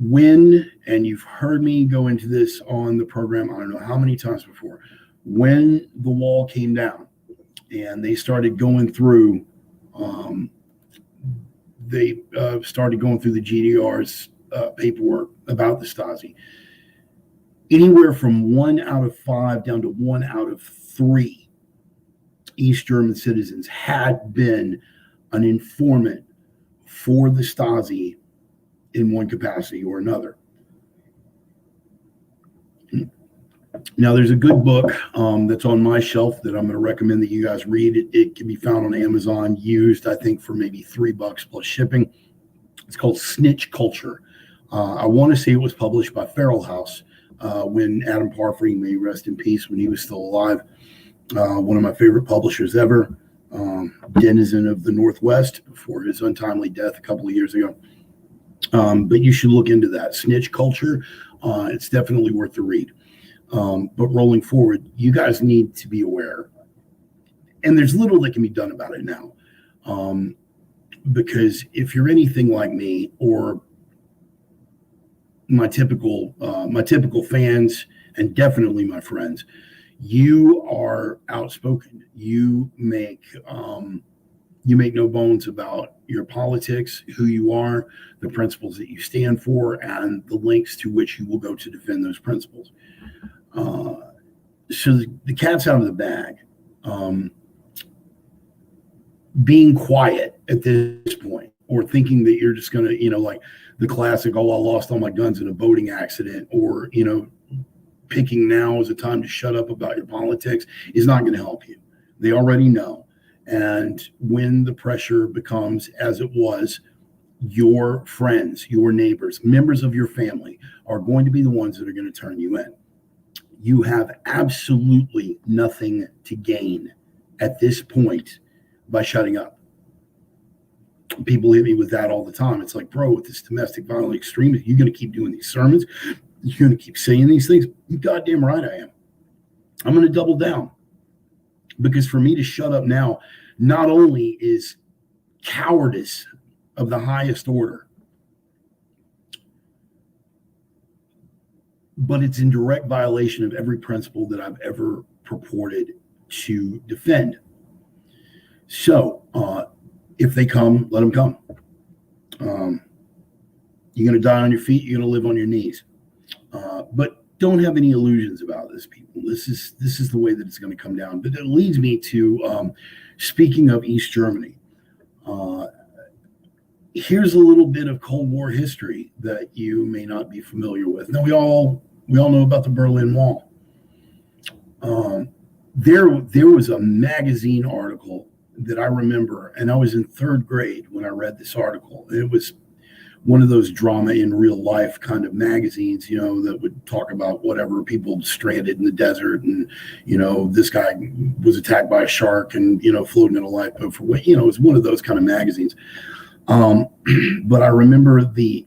When, and you've heard me go into this on the program, I don't know how many times before, when the wall came down and they started going through, the GDR's paperwork about the Stasi. Anywhere from 1 out of 5 down to 1 out of 3 East German citizens had been an informant for the Stasi in one capacity or another. Now, there's a good book that's on my shelf that I'm going to recommend that you guys read. It can be found on Amazon, used, I think, for maybe $3 plus shipping. It's called Snitch Culture. I want to say it was published by Feral House when Adam Parfrey, may rest in peace, when he was still alive. One of my favorite publishers ever, denizen of the Northwest before his untimely death a couple of years ago. But you should look into that. Snitch Culture. It's definitely worth the read. But rolling forward, you guys need to be aware. And there's little that can be done about it now. Because if you're anything like me or my typical fans, and definitely my friends, you are outspoken. You make no bones about your politics, who you are, the principles that you stand for, and the lengths to which you will go to defend those principles. So the cat's out of the bag. Being quiet at this point, or thinking that you're just going to, like the classic, oh, I lost all my guns in a boating accident, or, picking now as a time to shut up about your politics, is not going to help you. They already know. And when the pressure becomes, as it was, your friends, your neighbors, members of your family are going to be the ones that are going to turn you in. You have absolutely nothing to gain at this point by shutting up. People hit me with that all the time. It's like, bro, with this domestic violent extremism, you're going to keep doing these sermons? You're going to keep saying these things? You goddamn right I am. I'm going to double down. Because for me to shut up now, not only is cowardice of the highest order, but it's in direct violation of every principle that I've ever purported to defend. So, if they come, let them come. You're going to die on your feet. You're going to live on your knees. But don't have any illusions about this, people. This is the way that it's going to come down. But it leads me to, speaking of East Germany, here's a little bit of Cold War history that you may not be familiar with. Now, we all know about the Berlin Wall. There was a magazine article that I remember, and I was in third grade when I read this article. It was one of those drama in real life kind of magazines, that would talk about whatever, people stranded in the desert, and this guy was attacked by a shark and floating in a lifeboat for it was one of those kind of magazines. But I remember the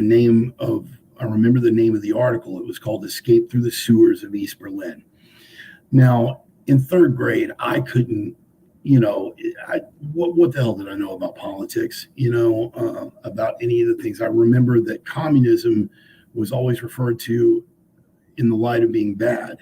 name of the article. It was called "Escape Through the Sewers of East Berlin." Now, in third grade, I couldn't, what the hell did I know about politics, about any of the things? I remember that communism was always referred to in the light of being bad.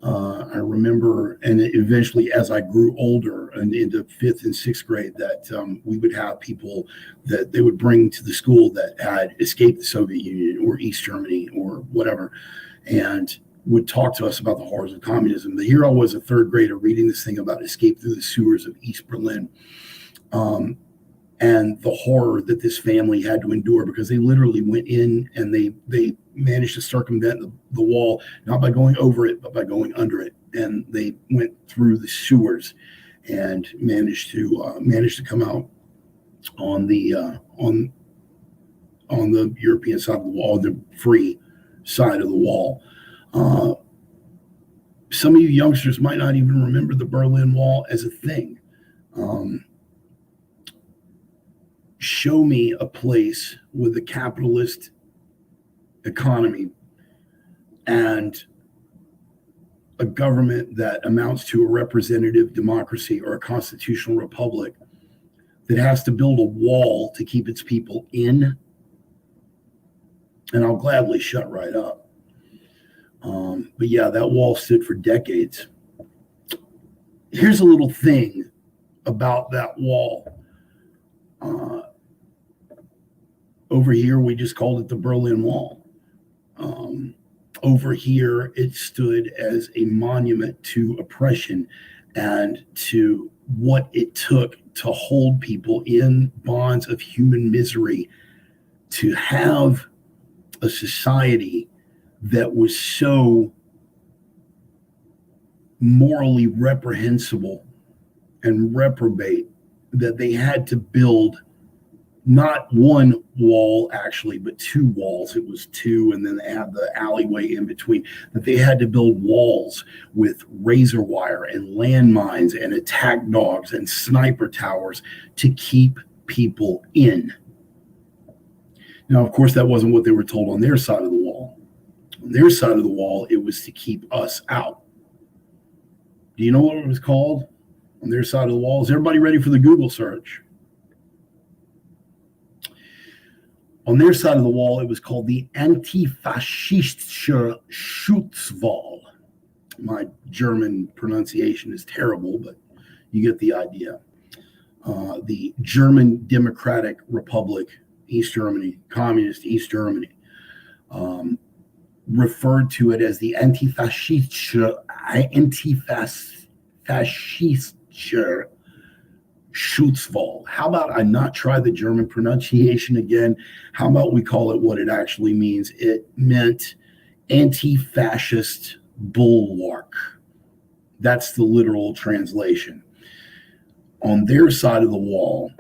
I remember, and eventually as I grew older and into fifth and sixth grade, that we would have people that they would bring to the school that had escaped the Soviet Union or East Germany or whatever, and would talk to us about the horrors of communism. But here I was, a third grader, reading this thing about escape through the sewers of East Berlin, and the horror that this family had to endure, because they literally went in and they managed to circumvent the wall, not by going over it, but by going under it. And they went through the sewers and managed to come out on the European side of the wall, the free side of the wall. Some of you youngsters might not even remember the Berlin Wall as a thing. Show me a place with a capitalist economy and a government that amounts to a representative democracy or a constitutional republic that has to build a wall to keep its people in, and I'll gladly shut right up. But yeah, that wall stood for decades. Here's a little thing about that wall. Over here, we just called it the Berlin Wall. Over here, it stood as a monument to oppression and to what it took to hold people in bonds of human misery, to have a society that was so morally reprehensible and reprobate that they had to build not one wall actually, but two walls. It was two, and then they had the alleyway in between. That they had to build walls with razor wire and landmines and attack dogs and sniper towers to keep people in. Now, of course, that wasn't what they were told on their side of the wall. On their side of the wall, it was to keep us out. Do you know what it was called on their side of the wall? Is everybody ready for the Google search? On their side of the wall, it was called the Antifaschistische Schutzwall. My German pronunciation is terrible, but you get the idea. The German Democratic Republic, East Germany, Communist East Germany, referred to it as the Antifaschistische Schutzwall. How about I not try the German pronunciation again? How about we call it what it actually means? It meant anti-fascist bulwark. That's the literal translation. On their side of the wall,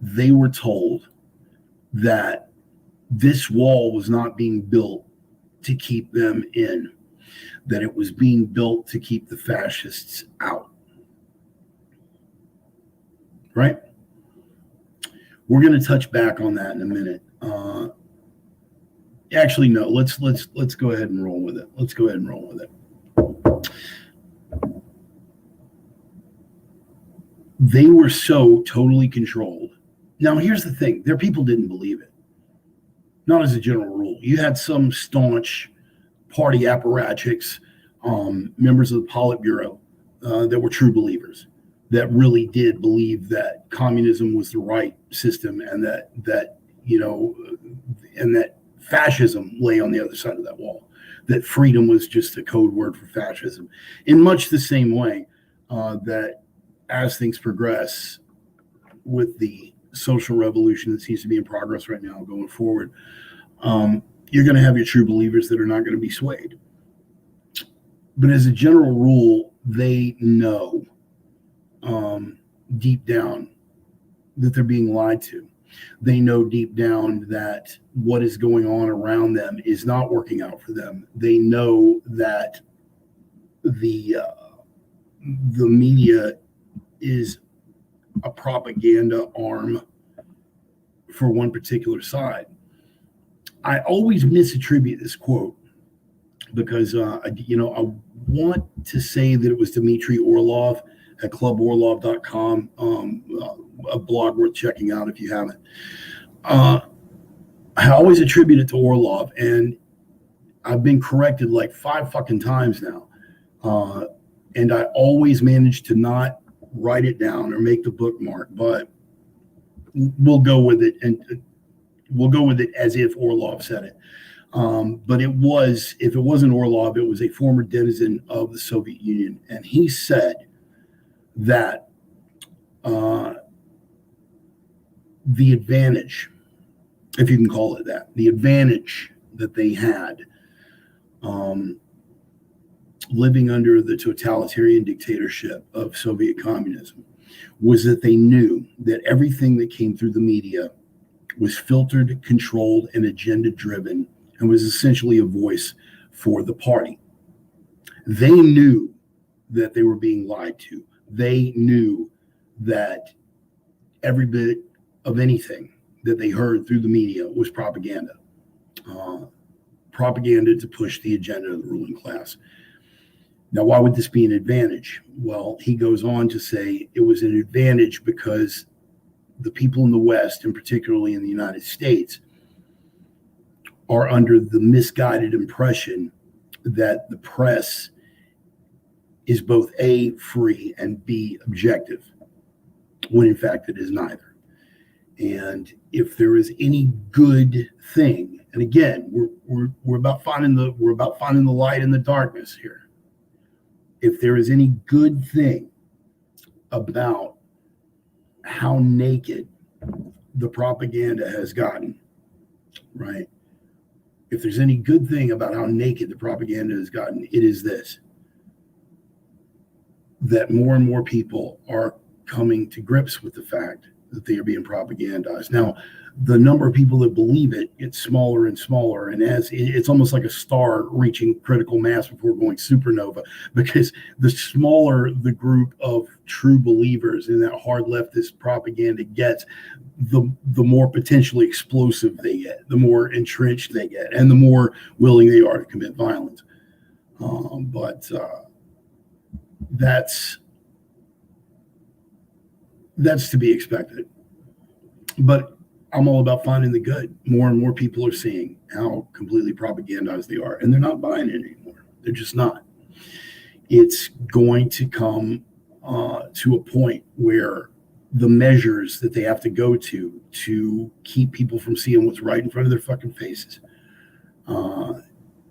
they were told that this wall was not being built to keep them in, that it was being built to keep the fascists out. Right? We're going to touch back on that in a minute. Actually, no. Let's go ahead and roll with it. Let's go ahead and roll with it. They were so totally controlled. Now, here's the thing: their people didn't believe it. Not as a general rule. You had some staunch party apparatchiks, members of the Politburo, that were true believers, that really did believe that communism was the right system, and that fascism lay on the other side of that wall, that freedom was just a code word for fascism. In much the same way that as things progress with the social revolution that seems to be in progress right now going forward, you're going to have your true believers that are not going to be swayed. But as a general rule, they know deep down that they're being lied to. They know deep down that what is going on around them is not working out for them. They know that the media is a propaganda arm for one particular side. I always misattribute this quote because I want to say that it was Dmitry Orlov at cluborlov.com, a blog worth checking out if you haven't. I always attribute it to Orlov, and I've been corrected like 5 fucking times now. And I always manage to not write it down or make the bookmark, but we'll go with it, and we'll go with it as if Orlov said it. But it was, if it wasn't Orlov, it was a former denizen of the Soviet Union, and he said that the advantage, if you can call it that, the advantage that they had living under the totalitarian dictatorship of Soviet communism was that they knew that everything that came through the media was filtered, controlled, and agenda-driven, and was essentially a voice for the party. They knew that they were being lied to. They knew that every bit of anything that they heard through the media was propaganda. Propaganda to push the agenda of the ruling class. Now, why would this be an advantage? Well, he goes on to say it was an advantage because the people in the West, and particularly in the United States, are under the misguided impression that the press is both A, free, and B, objective, when in fact it is neither. And if there is any good thing, and again, we're about finding the light in the darkness here. If there is any good thing about how naked the propaganda has gotten, right? If there's any good thing about how naked the propaganda has gotten, it is this: that more and more people are coming to grips with the fact that they are being propagandized. Now, the number of people that believe it gets smaller and smaller, and as it's almost like a star reaching critical mass before going supernova, because the smaller the group of true believers in that hard leftist propaganda gets, the more potentially explosive they get, the more entrenched they get, and the more willing they are to commit violence. But that's to be expected. But I'm all about finding the good. More and more people are seeing how completely propagandized they are, and they're not buying it anymore. They're just not. It's going to come to a point where the measures that they have to go to keep people from seeing what's right in front of their fucking faces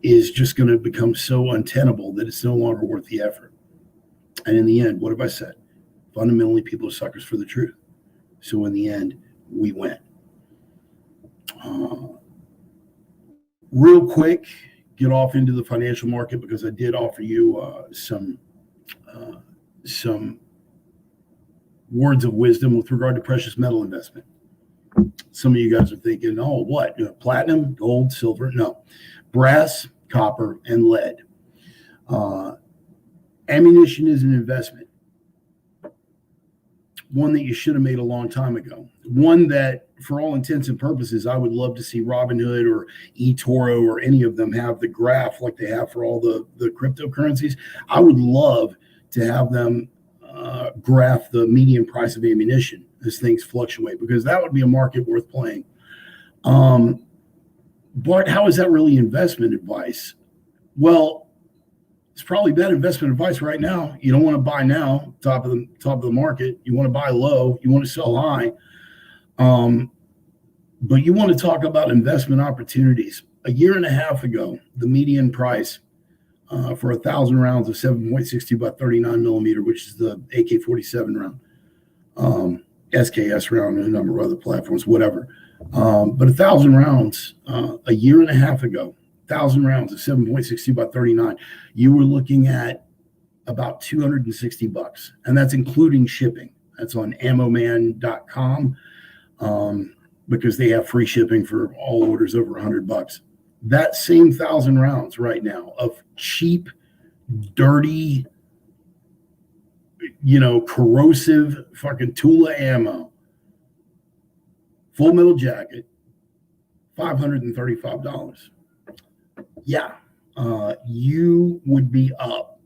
is just going to become so untenable that it's no longer worth the effort. And in the end, what have I said? Fundamentally, people are suckers for the truth. So in the end, we win. Real quick, get off into the financial market, because I did offer you some words of wisdom with regard to precious metal investment. Some of you guys are thinking, oh, what? Platinum, gold, silver? No. Brass, copper, and lead. Ammunition is an investment. One that you should have made a long time ago. One that, for all intents and purposes, I would love to see Robinhood or eToro or any of them have the graph like they have for all the cryptocurrencies. I would love to have them graph the median price of ammunition as things fluctuate, because that would be a market worth playing. But how is that really investment advice? Well, it's probably bad investment advice right now. You don't want to buy now, top of the market. You want to buy low. You want to sell high. But you want to talk about investment opportunities. A year and a half ago, the median price for 1,000 rounds of 7.62 by 39 millimeter, which is the AK-47 round, SKS round, and a number of other platforms, whatever. But 1,000 rounds a year and a half ago, 1,000 rounds of 7.62 by 39, you were looking at about $260, and that's including shipping. That's on ammoman.com, because they have free shipping for all orders over $100. That same 1,000 rounds right now of cheap, dirty, corrosive fucking Tula ammo, full metal jacket, $535. Yeah, you would be up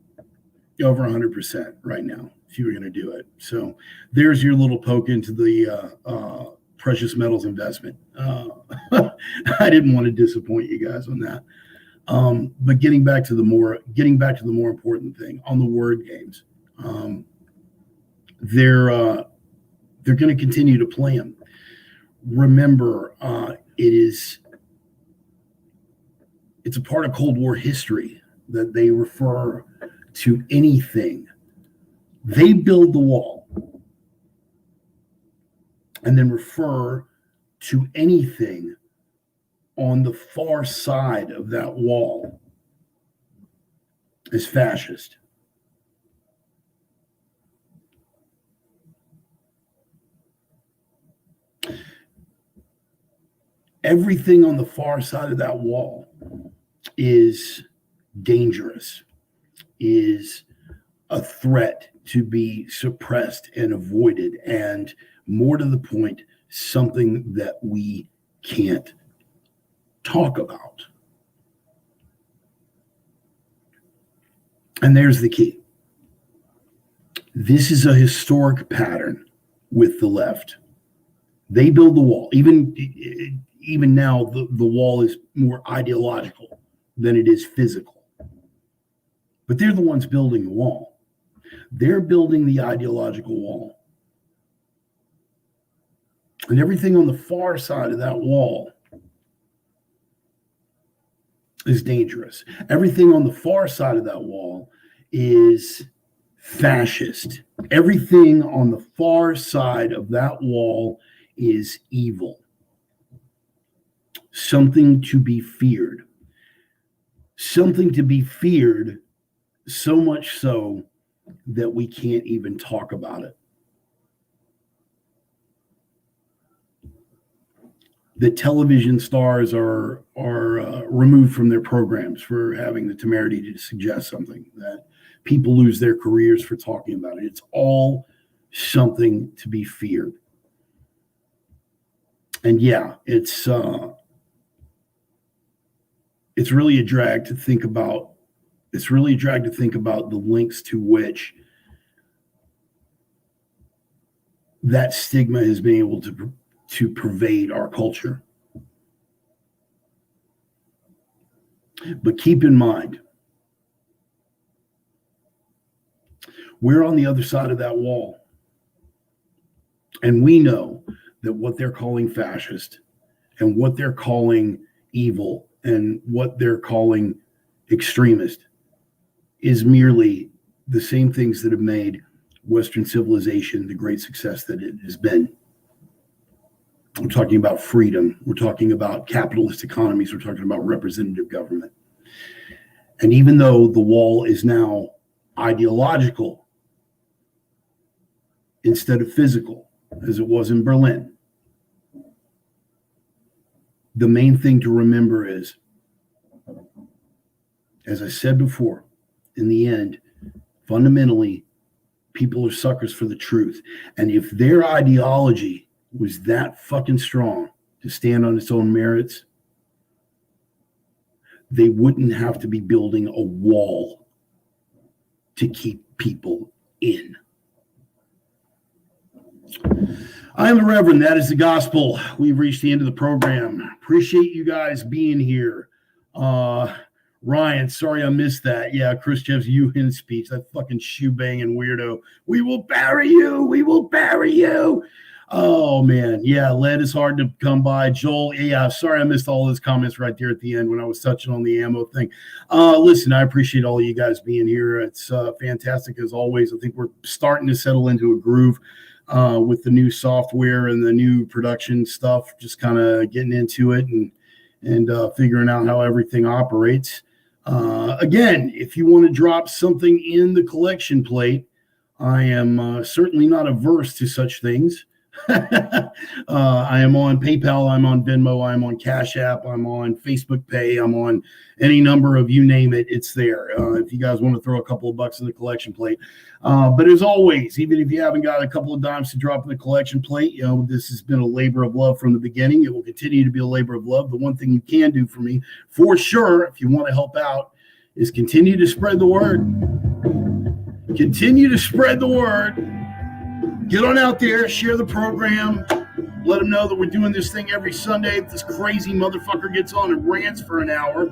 over 100% right now if you were going to do it. So there's your little poke into the precious metals investment. I didn't want to disappoint you guys on that. But getting back to the more important thing on the word games, they're going to continue to play them. Remember, it's a part of Cold War history that they refer to anything. They build the wall and then refer to anything on the far side of that wall as fascist. Everything on the far side of that wall is dangerous, is a threat to be suppressed and avoided, and more to the point, something that we can't talk about. And there's the key. This is a historic pattern with the left. They build the wall. Even now, the wall is more ideological than it is physical. But they're the ones building the wall. They're building the ideological wall. And everything on the far side of that wall is dangerous. Everything on the far side of that wall is fascist. Everything on the far side of that wall is evil. Something to be feared. Something to be feared, so much so that we can't even talk about it. That television stars are removed from their programs for having the temerity to suggest something, that people lose their careers for talking about it. It's all something to be feared. And yeah, it's really a drag to think about. It's really a drag to think about the lengths to which that stigma has been able to pervade our culture. But keep in mind, we're on the other side of that wall. And we know that what they're calling fascist and what they're calling evil and what they're calling extremist is merely the same things that have made Western civilization the great success that it has been. We're talking about freedom. We're talking about capitalist economies. We're talking about representative government. And even though the wall is now ideological instead of physical, as it was in Berlin, the main thing to remember is, as I said before, in the end, fundamentally, people are suckers for the truth. And if their ideology was that fucking strong to stand on its own merits, they wouldn't have to be building a wall to keep people in. I am the Reverend. That is the gospel. We've reached the end of the program. Appreciate you guys being here. Ryan, sorry I missed that. Yeah, Khrushchev's UN speech, that fucking shoe-banging weirdo. We will bury you. We will bury you. Oh, man. Yeah, lead is hard to come by. Joel, yeah, sorry I missed all those comments right there at the end when I was touching on the ammo thing. Listen, I appreciate all of you guys being here. It's fantastic as always. I think we're starting to settle into a groove with the new software and the new production stuff, just kind of getting into it and figuring out how everything operates. Again, if you want to drop something in the collection plate, I am certainly not averse to such things. I am on PayPal, I'm on Venmo, I'm on Cash App, I'm on Facebook Pay, I'm on any number of you name it, it's there. If you guys want to throw a couple of bucks in the collection plate. But as always, even if you haven't got a couple of dimes to drop in the collection plate, you know, this has been a labor of love from the beginning. It will continue to be a labor of love. The one thing you can do for me, for sure, if you want to help out, is continue to spread the word. Continue to spread the word. Get on out there, share the program. Let them know that we're doing this thing every Sunday. This crazy motherfucker gets on and rants for an hour,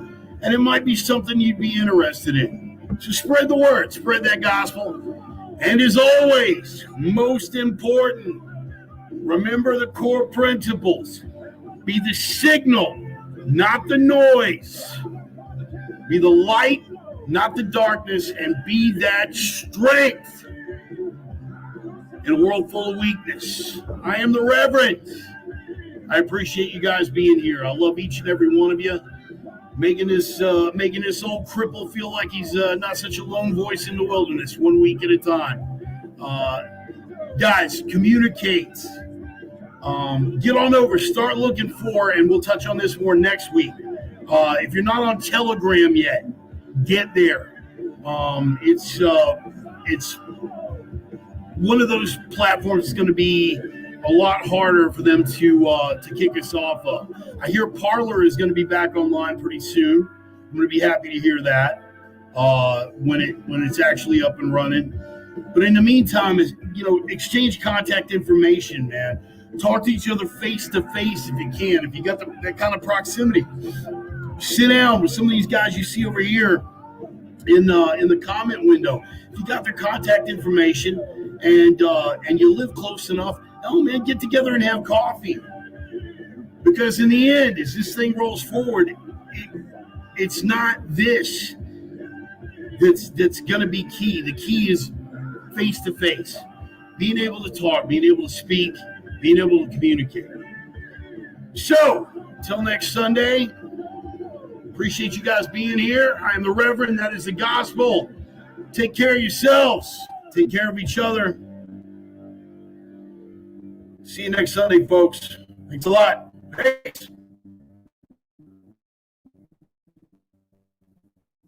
and it might be something you'd be interested in. So spread the word, spread that gospel. And as always, most important, remember the core principles. Be the signal, not the noise. Be the light, not the darkness, and be that strength in a world full of weakness. I am the Reverend. I appreciate you guys being here. I love each and every one of you. Making this old cripple feel like he's not such a lone voice in the wilderness, 1 week at a time. Guys, communicate. Get on over. Start looking for, and we'll touch on this more next week. If you're not on Telegram yet, get there. It's one of those platforms that's going to be a lot harder for them to kick us off of. I hear Parler is going to be back online pretty soon. I'm going to be happy to hear that when it's actually up and running. But in the meantime, exchange contact information, man. Talk to each other face to face if you can. If you got that kind of proximity, sit down with some of these guys you see over here in the comment window. If you got their contact information and you live close enough, oh man, get together and have coffee. Because in the end, as this thing rolls forward, it's not this that's going to be key. The key is face to face, being able to talk, being able to speak, being able to communicate. So, until next Sunday, appreciate you guys being here. I am the Reverend. That is the gospel. Take care of yourselves. Take care of each other. See you next Sunday, folks. Thanks a lot. Peace.